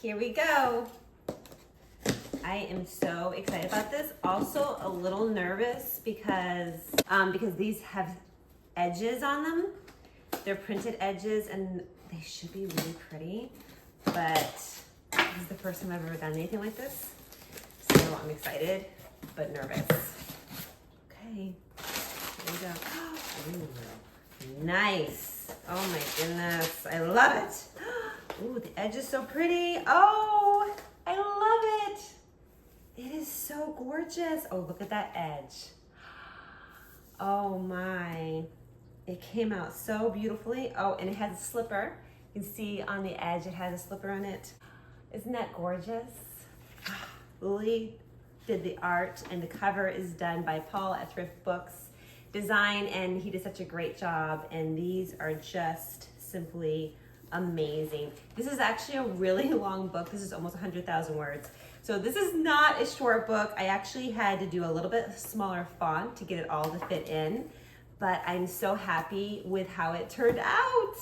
Here we go. I am so excited about this. Also a little nervous because these have edges on them. They're printed edges and they should be really pretty, but this is the first time I've ever done anything like this. So I'm excited, but nervous. Okay, here we go. Ooh, nice. Oh my goodness, I love it. Ooh, the edge is so pretty. Oh, I love it. It is so gorgeous. Oh, look at that edge. Oh my. It came out so beautifully. Oh, and it has a slipper. You can see on the edge, it has a slipper on it. Isn't that gorgeous? Lily did the art, and the cover is done by Paul at Thrift Books Design, and he did such a great job. And these are just simply amazing. This is actually a really long book. This is almost 100,000 words. So this is not a short book. I actually had to do a little bit smaller font to get it all to fit in, but I'm so happy with how it turned out.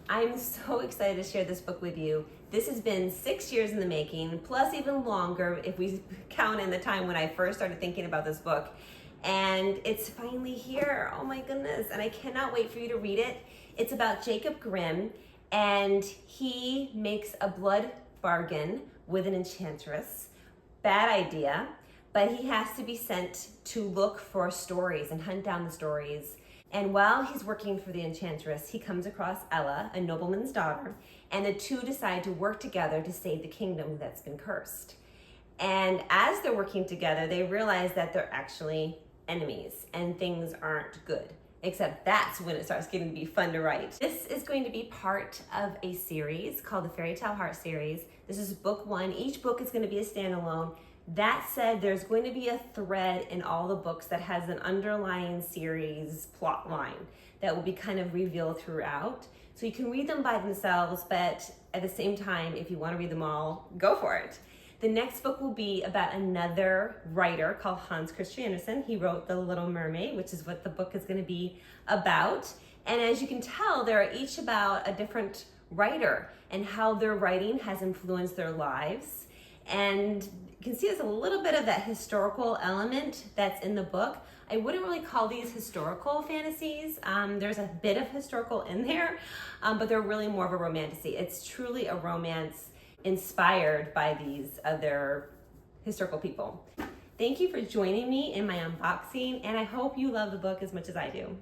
I'm so excited to share this book with you. This has been 6 years in the making, plus even longer if we count in the time when I first started thinking about this book. And it's finally here. Oh my goodness. And I cannot wait for you to read it. It's about Jacob Grimm, and he makes a blood bargain with an enchantress. Bad idea, but he has to be sent to look for stories and hunt down the stories. And while he's working for the enchantress, he comes across Ella, a nobleman's daughter, and the two decide to work together to save the kingdom that's been cursed. And as they're working together, they realize that they're actually enemies and things aren't good. Except that's when it starts getting to be fun to write. This is going to be part of a series called the Fairy Tale Heart series. This is book 1. Each book is going to be a standalone. That said, there's going to be a thread in all the books that has an underlying series plot line that will be kind of revealed throughout. So you can read them by themselves, but at the same time, if you want to read them all, go for it. The next book will be about another writer called Hans Christian Andersen. He wrote The Little Mermaid, which is what the book is going to be about. And as you can tell, they're each about a different writer and how their writing has influenced their lives. And you can see there's a little bit of that historical element that's in the book. I wouldn't really call these historical fantasies. There's a bit of historical in there, but they're really more of a romantasy. It's truly a romance inspired by these other historical people. Thank you for joining me in my unboxing, and I hope you love the book as much as I do.